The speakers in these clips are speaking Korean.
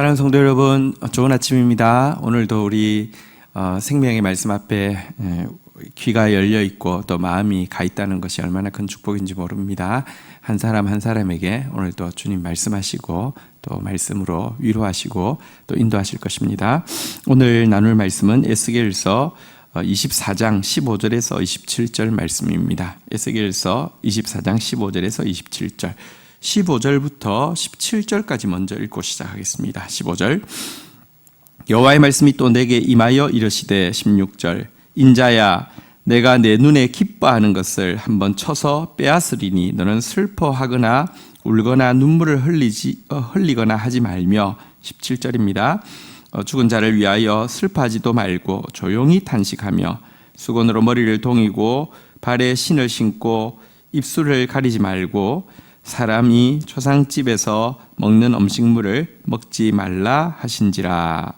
사랑하는 성도 여러분, 좋은 아침입니다. 오늘도 우리 생명의 말씀 앞에 귀가 열려 있고 또 마음이 가 있다는 것이 얼마나 큰 축복인지 모릅니다. 한 사람 한 사람에게 오늘도 주님 말씀하시고 또 말씀으로 위로하시고 또 인도하실 것입니다. 오늘 나눌 말씀은 에스겔서 24장 15절에서 27절 말씀입니다. 에스겔서 24장 15절에서 27절 15절부터 17절까지 먼저 읽고 시작하겠습니다. 15절 여호와의 말씀이 또 내게 임하여 이르시되 16절 인자야 내가 내 눈에 기뻐하는 것을 한번 쳐서 빼앗으리니 너는 슬퍼하거나 울거나 눈물을 흘리거나 하지 말며 17절입니다. 죽은 자를 위하여 슬퍼하지도 말고 조용히 탄식하며 수건으로 머리를 동이고 발에 신을 신고 입술을 가리지 말고 사람이 초상집에서 먹는 음식물을 먹지 말라 하신지라.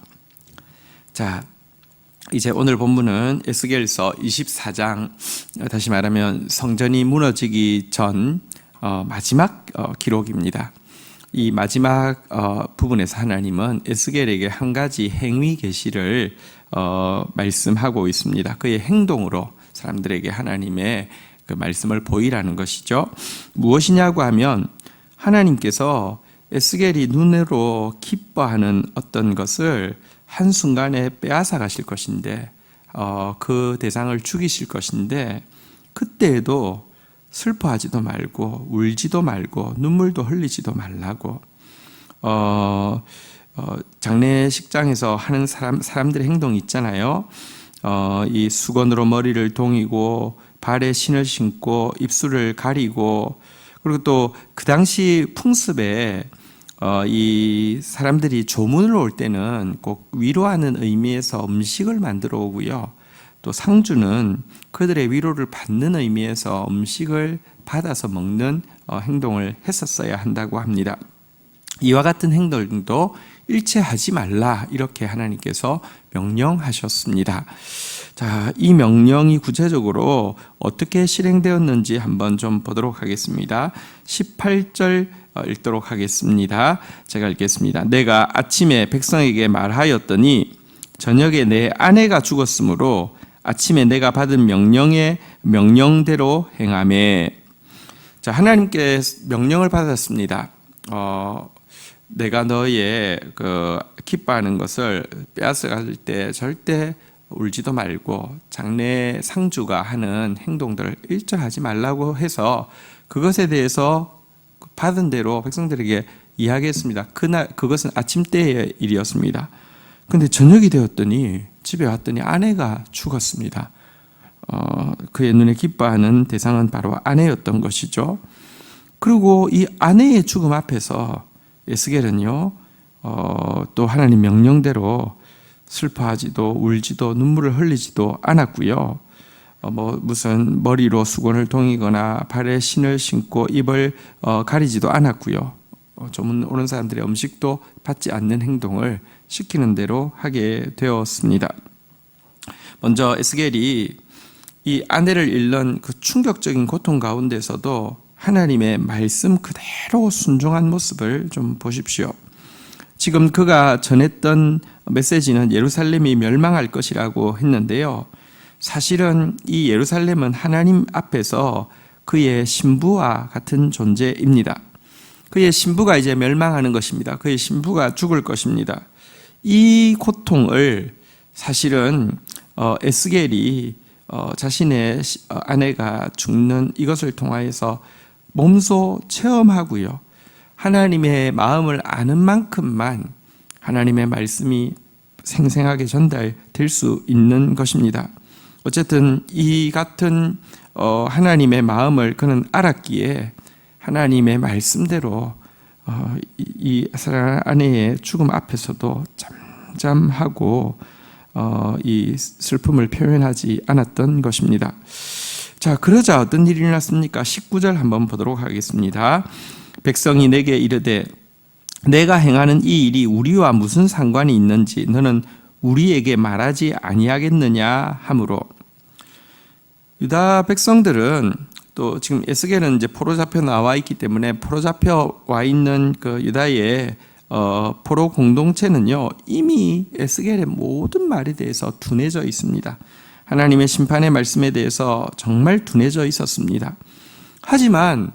자, 이제 오늘 본문은 에스겔서 24장, 다시 말하면 성전이 무너지기 전 마지막 기록입니다. 이 마지막 부분에서 하나님은 에스겔에게 한 가지 행위 계시를 말씀하고 있습니다. 그의 행동으로 사람들에게 하나님의 그 말씀을 보이라는 것이죠. 무엇이냐고 하면 하나님께서 에스겔이 눈으로 기뻐하는 어떤 것을 한순간에 빼앗아 가실 것인데 그 대상을 죽이실 것인데 그때에도 슬퍼하지도 말고 울지도 말고 눈물도 흘리지도 말라고 장례식장에서 하는 사람들의 행동이 있잖아요. 이 수건으로 머리를 동이고 발에 신을 신고 입술을 가리고 그리고 또 그 당시 풍습에 이 사람들이 조문을 올 때는 꼭 위로하는 의미에서 음식을 만들어 오고요. 또 상주는 그들의 위로를 받는 의미에서 음식을 받아서 먹는 행동을 했었어야 한다고 합니다. 이와 같은 행동도 일체하지 말라 이렇게 하나님께서 명령하셨습니다. 자, 이 명령이 구체적으로 어떻게 실행되었는지 한번 좀 보도록 하겠습니다. 18절 읽도록 하겠습니다. 제가 읽겠습니다. 내가 아침에 백성에게 말하였더니 저녁에 내 아내가 죽었으므로 아침에 내가 받은 명령대로 행하매. 자, 하나님께 명령을 받았습니다. 내가 너의 그 기뻐하는 것을 빼앗아 갈 때 절대 울지도 말고 장례 상주가 하는 행동들을 일절하지 말라고 해서 그것에 대해서 받은 대로 백성들에게 이야기했습니다. 그것은 아침 때의 일이었습니다. 그런데 저녁이 되었더니 집에 왔더니 아내가 죽었습니다. 그의 눈에 기뻐하는 대상은 바로 아내였던 것이죠. 그리고 이 아내의 죽음 앞에서 에스겔은요, 또 하나님 명령대로 슬퍼하지도 울지도 눈물을 흘리지도 않았고요. 무슨 머리로 수건을 동이거나 발에 신을 신고 입을 가리지도 않았고요. 조문 오는 사람들의 음식도 받지 않는 행동을 시키는 대로 하게 되었습니다. 먼저 에스겔이 이 아내를 잃는 그 충격적인 고통 가운데서도 하나님의 말씀 그대로 순종한 모습을 좀 보십시오. 지금 그가 전했던 메시지는 예루살렘이 멸망할 것이라고 했는데요. 사실은 이 예루살렘은 하나님 앞에서 그의 신부와 같은 존재입니다. 그의 신부가 이제 멸망하는 것입니다. 그의 신부가 죽을 것입니다. 이 고통을 사실은 에스겔이 자신의 아내가 죽는 이것을 통하여서 몸소 체험하고요. 하나님의 마음을 아는 만큼만 하나님의 말씀이 생생하게 전달될 수 있는 것입니다. 어쨌든 이 같은 하나님의 마음을 그는 알았기에 하나님의 말씀대로 이 사랑하는 아내의 죽음 앞에서도 잠잠하고 이 슬픔을 표현하지 않았던 것입니다. 자, 그러자 어떤 일이 일어났습니까? 19절 한번 보도록 하겠습니다. 백성이 내게 이르되 내가 행하는 이 일이 우리와 무슨 상관이 있는지 너는 우리에게 말하지 아니하겠느냐 하므로. 유다 백성들은 또 지금 에스겔은 이제 포로 잡혀 나와 있기 때문에 포로 잡혀 와 있는 그 유다의 포로 공동체는요, 이미 에스겔의 모든 말에 대해서 둔해져 있습니다. 하나님의 심판의 말씀에 대해서 정말 둔해져 있었습니다. 하지만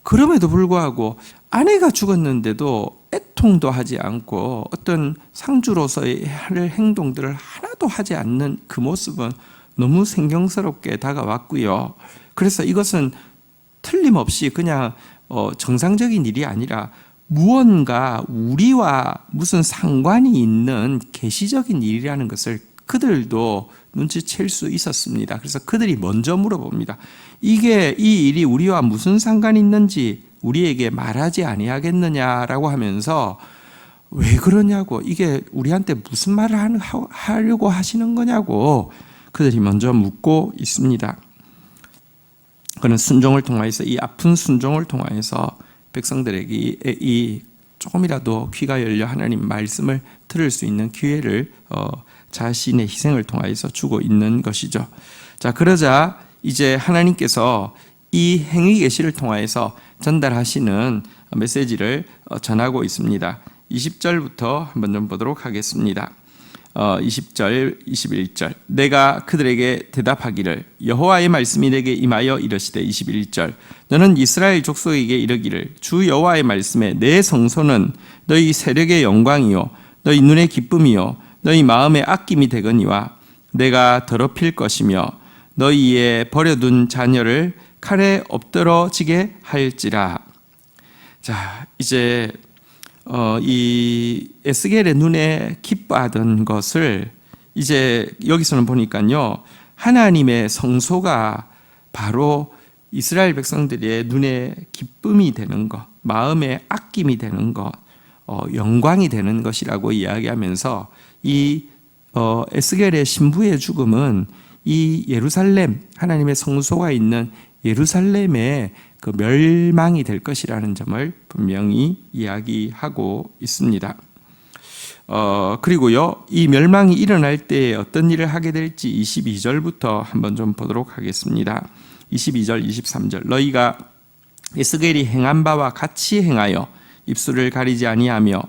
그럼에도 불구하고 아내가 죽었는데도 애통도 하지 않고 어떤 상주로서의 할 행동들을 하나도 하지 않는 그 모습은 너무 생경스럽게 다가왔고요. 그래서 이것은 틀림없이 그냥 정상적인 일이 아니라 무언가 우리와 무슨 상관이 있는 계시적인 일이라는 것을 그들도 눈치챌 수 있었습니다. 그래서 그들이 먼저 물어봅니다. 이 일이 우리와 무슨 상관이 있는지 우리에게 말하지 아니하겠느냐라고 하면서 왜 그러냐고, 이게 우리한테 무슨 말을 하려고 하시는 거냐고 그들이 먼저 묻고 있습니다. 그는 순종을 통하여서, 이 아픈 순종을 통하여서 백성들에게 이 조금이라도 귀가 열려 하나님 말씀을 들을 수 있는 기회를 자신의 희생을 통하여서 주고 있는 것이죠. 자, 그러자 이제 하나님께서 이 행위 계시를 통하여서 전달하시는 메시지를 전하고 있습니다. 20절부터 한번 좀 보도록 하겠습니다. 20절, 21절. 내가 그들에게 대답하기를 여호와의 말씀이 내게 임하여 이르시되 21절. 너는 이스라엘 족속에게 이르기를 주 여호와의 말씀에 내 성소는 너희 세력의 영광이요 너희 눈의 기쁨이요 너희 마음의 아낌이 되거니와 내가 더럽힐 것이며 너희의 버려둔 자녀를 칼에 엎드러지게 할지라. 자, 이제 이 에스겔의 눈에 기뻐하던 것을 이제 여기서는 보니까요, 하나님의 성소가 바로 이스라엘 백성들의 눈에 기쁨이 되는 것, 마음의 아낌이 되는 것, 영광이 되는 것이라고 이야기하면서 이 에스겔의 신부의 죽음은 이 예루살렘, 하나님의 성소가 있는 예루살렘의 그 멸망이 될 것이라는 점을 분명히 이야기하고 있습니다. 그리고요, 이 멸망이 일어날 때 어떤 일을 하게 될지 22절부터 한번 좀 보도록 하겠습니다. 22절, 23절. 너희가 에스겔이 행한 바와 같이 행하여 입술을 가리지 아니하며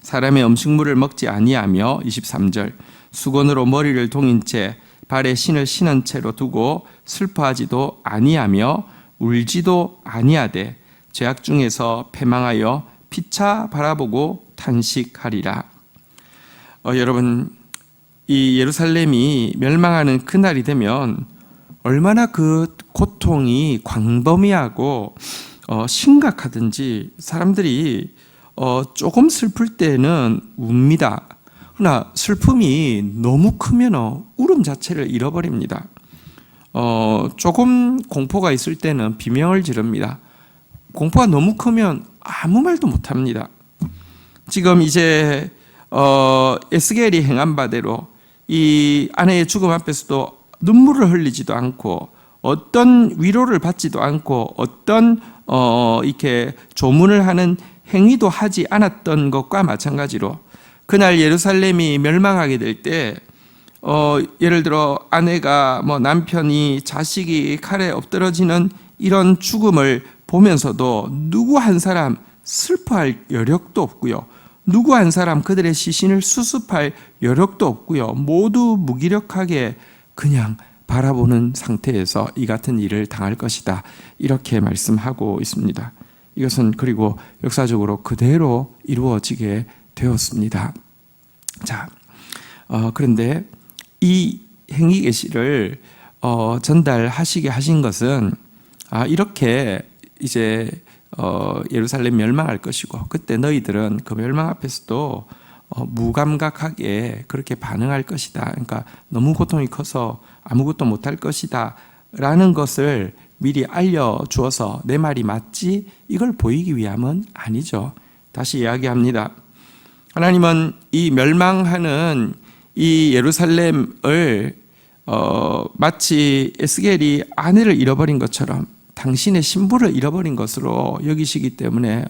사람의 음식물을 먹지 아니하며 23절. 수건으로 머리를 동인 채 발에 신을 신은 채로 두고 슬퍼하지도 아니하며 울지도 아니하되 죄악 중에서 패망하여 피차 바라보고 탄식하리라. 여러분, 이 예루살렘이 멸망하는 그날이 되면 얼마나 그 고통이 광범위하고 심각하든지 사람들이 조금 슬플 때는 웁니다. 그러나 슬픔이 너무 크면 울음 자체를 잃어버립니다. 조금 공포가 있을 때는 비명을 지릅니다. 공포가 너무 크면 아무 말도 못합니다. 지금 이제 에스겔이 행한 바대로 이 아내의 죽음 앞에서도 눈물을 흘리지도 않고 어떤 위로를 받지도 않고 어떤 이렇게 조문을 하는 행위도 하지 않았던 것과 마찬가지로 그날 예루살렘이 멸망하게 될 때 예를 들어 아내가 남편이 자식이 칼에 엎드러지는 이런 죽음을 보면서도 누구 한 사람 슬퍼할 여력도 없고요. 누구 한 사람 그들의 시신을 수습할 여력도 없고요. 모두 무기력하게 그냥 바라보는 상태에서 이 같은 일을 당할 것이다. 이렇게 말씀하고 있습니다. 이것은 그리고 역사적으로 그대로 이루어지게 되었습니다. 자, 그런데 이 행위 계시를 전달하시게 하신 것은 이렇게 이제 예루살렘 멸망할 것이고 그때 너희들은 그 멸망 앞에서도 무감각하게 그렇게 반응할 것이다. 그러니까 너무 고통이 커서 아무것도 못할 것이다 라는 것을 미리 알려주어서 내 말이 맞지? 이걸 보이기 위함은 아니죠. 다시 이야기합니다. 하나님은 이 멸망하는 이 예루살렘을 마치 에스겔이 아내를 잃어버린 것처럼 당신의 신부를 잃어버린 것으로 여기시기 때문에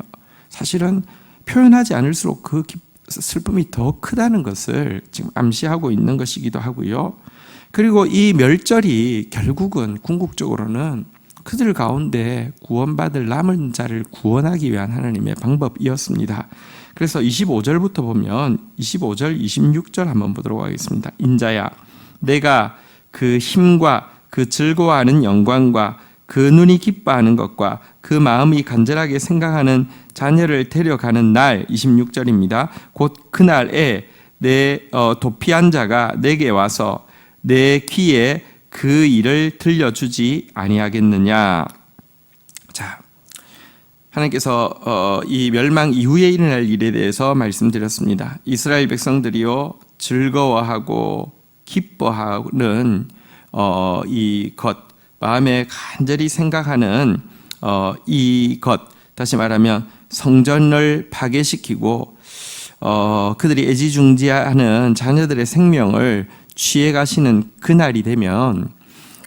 사실은 표현하지 않을수록 그 슬픔이 더 크다는 것을 지금 암시하고 있는 것이기도 하고요. 그리고 이 멸절이 결국은 궁극적으로는 그들 가운데 구원받을 남은 자를 구원하기 위한 하나님의 방법이었습니다. 그래서 25절부터 보면 25절, 26절 한번 보도록 하겠습니다. 인자야, 내가 그 힘과 그 즐거워하는 영광과 그 눈이 기뻐하는 것과 그 마음이 간절하게 생각하는 자녀를 데려가는 날, 26절입니다. 곧 그날에 내 도피한 자가 내게 와서 내 귀에 그 일을 들려주지 아니하겠느냐. 자, 하나님께서 이 멸망 이후에 일어날 일에 대해서 말씀드렸습니다. 이스라엘 백성들이요, 즐거워하고 기뻐하는 이 것, 마음에 간절히 생각하는 이 것, 다시 말하면 성전을 파괴시키고 그들이 애지중지하는 자녀들의 생명을 취해가시는 그날이 되면,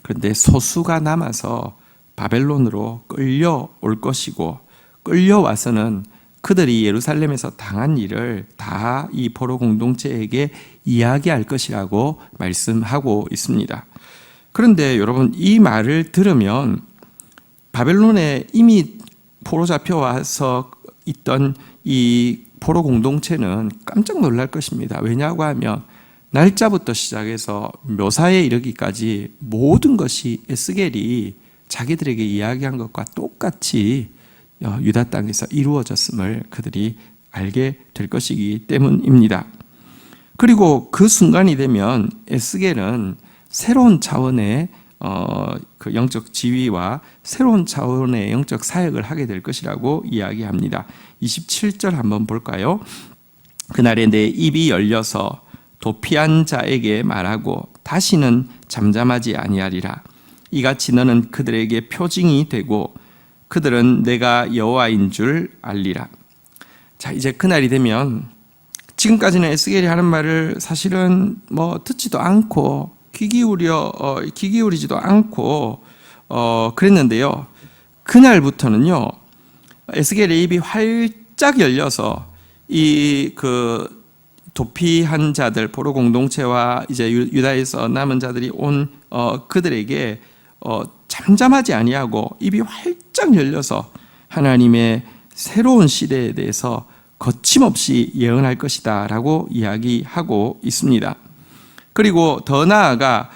그런데 소수가 남아서 바벨론으로 끌려올 것이고, 끌려와서는 그들이 예루살렘에서 당한 일을 다 이 포로 공동체에게 이야기할 것이라고 말씀하고 있습니다. 그런데 여러분, 이 말을 들으면 바벨론에 이미 포로 잡혀와서 있던 이 포로 공동체는 깜짝 놀랄 것입니다. 왜냐고 하면 날짜부터 시작해서 묘사에 이르기까지 모든 것이 에스겔이 자기들에게 이야기한 것과 똑같이 유다 땅에서 이루어졌음을 그들이 알게 될 것이기 때문입니다. 그리고 그 순간이 되면 에스겔은 새로운 차원의 그 영적 지위와 새로운 차원의 영적 사역을 하게 될 것이라고 이야기합니다. 27절 한번 볼까요? 그날에 내 입이 열려서 도피한 자에게 말하고 다시는 잠잠하지 아니하리라. 이같이 너는 그들에게 표징이 되고 그들은 내가 여호와인 줄 알리라. 자, 이제 그날이 되면, 지금까지는 에스겔이 하는 말을 사실은 듣지도 않고 귀 기울이지도 않고 그랬는데요. 그날부터는요, 에스겔의 입이 활짝 열려서 이 도피한 자들, 포로 공동체와 이제 유다에서 남은 자들이 온 그들에게 잠잠하지 아니하고 입이 활짝 열려서 하나님의 새로운 시대에 대해서 거침없이 예언할 것이다 라고 이야기하고 있습니다. 그리고 더 나아가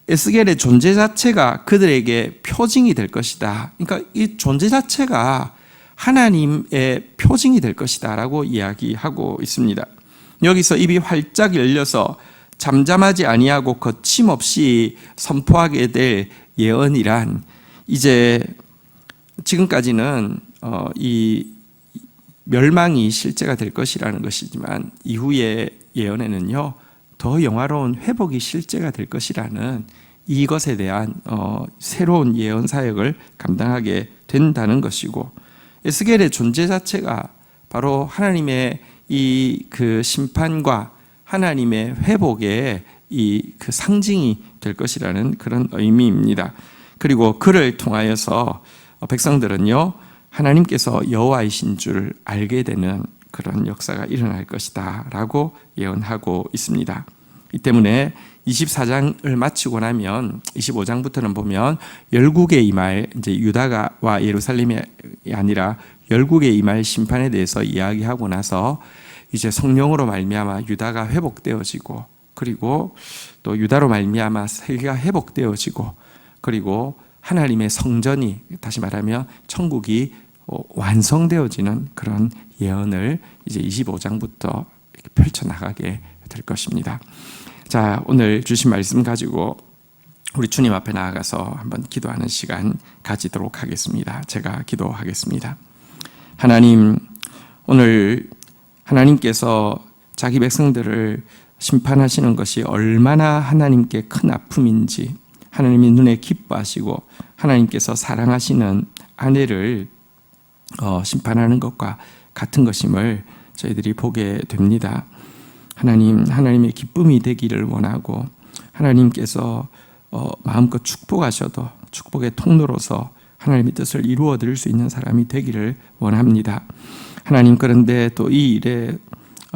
에스겔의 존재 자체가 그들에게 표징이 될 것이다. 그러니까 이 존재 자체가 하나님의 표징이 될 것이다 라고 이야기하고 있습니다. 여기서 입이 활짝 열려서 잠잠하지 아니하고 거침없이 선포하게 될 예언이란, 이제 지금까지는 이 멸망이 실제가 될 것이라는 것이지만 이후의 예언에는요, 더 영화로운 회복이 실제가 될 것이라는 이것에 대한 새로운 예언 사역을 감당하게 된다는 것이고, 에스겔의 존재 자체가 바로 하나님의 이 심판과 하나님의 회복의 이 상징이 될 것이라는 그런 의미입니다. 그리고 그를 통하여서 백성들은요, 하나님께서 여호와이신 줄 알게 되는 그런 역사가 일어날 것이다 라고 예언하고 있습니다. 이 때문에 24장을 마치고 나면 25장부터는 보면 열국에 임할, 이제 유다와 예루살렘이 아니라 열국에 임할 심판에 대해서 이야기하고 나서 이제 성령으로 말미암아 유다가 회복되어지고, 그리고 또 유다로 말미암아 세계가 회복되어지고, 그리고 하나님의 성전이, 다시 말하면 천국이 완성되어지는 그런 예언을 이제 25장부터 펼쳐나가게 될 것입니다. 자, 오늘 주신 말씀 가지고 우리 주님 앞에 나아가서 한번 기도하는 시간 가지도록 하겠습니다. 제가 기도하겠습니다. 하나님, 오늘 하나님께서 자기 백성들을 심판하시는 것이 얼마나 하나님께 큰 아픔인지, 하나님이 눈에 기뻐하시고 하나님께서 사랑하시는 아내를 심판하는 것과 같은 것임을 저희들이 보게 됩니다. 하나님의 기쁨이 되기를 원하고, 하나님께서 마음껏 축복하셔도 축복의 통로로서 하나님의 뜻을 이루어 드릴 수 있는 사람이 되기를 원합니다. 하나님, 그런데 또 이 일에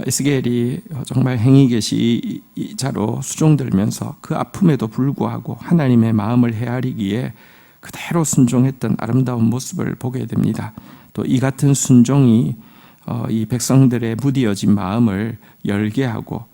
에스겔이 정말 행위 계시자로 수종들면서 그 아픔에도 불구하고 하나님의 마음을 헤아리기에 그대로 순종했던 아름다운 모습을 보게 됩니다. 또 이 같은 순종이 이 백성들의 무디어진 마음을 열게 하고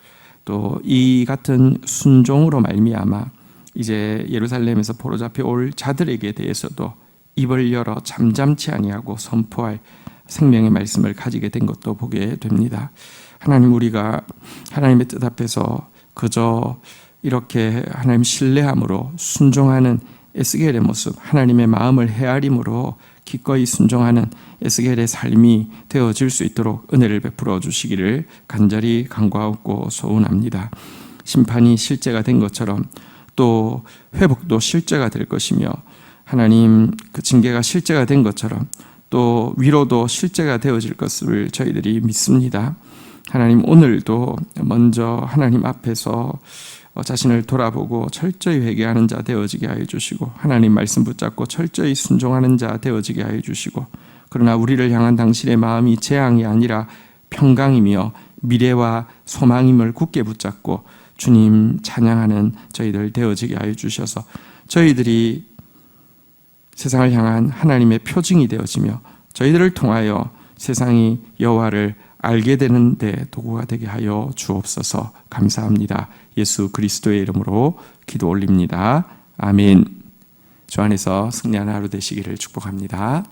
또 이 같은 순종으로 말미암아 이제 예루살렘에서 포로잡혀 올 자들에게 대해서도 입을 열어 잠잠치 아니하고 선포할 생명의 말씀을 가지게 된 것도 보게 됩니다. 하나님, 우리가 하나님의 뜻 앞에서 그저 이렇게 하나님 신뢰함으로 순종하는 에스겔의 모습, 하나님의 마음을 헤아림으로 기꺼이 순종하는 에스겔의 삶이 되어질 수 있도록 은혜를 베풀어 주시기를 간절히 간구하고 소원합니다. 심판이 실제가 된 것처럼 또 회복도 실제가 될 것이며 하나님 그 징계가 실제가 된 것처럼 또 위로도 실제가 되어질 것을 저희들이 믿습니다. 하나님, 오늘도 먼저 하나님 앞에서 자신을 돌아보고 철저히 회개하는 자 되어지게 하여 주시고 하나님 말씀 붙잡고 철저히 순종하는 자 되어지게 하여 주시고, 그러나 우리를 향한 당신의 마음이 재앙이 아니라 평강이며 미래와 소망임을 굳게 붙잡고 주님 찬양하는 저희들 되어지게 하여 주셔서 저희들이 세상을 향한 하나님의 표징이 되어지며 저희들을 통하여 세상이 여호와를 알게 되는 데 도구가 되게 하여 주옵소서. 감사합니다. 예수 그리스도의 이름으로 기도 올립니다. 아멘. 주 안에서 승리하는 하루 되시기를 축복합니다.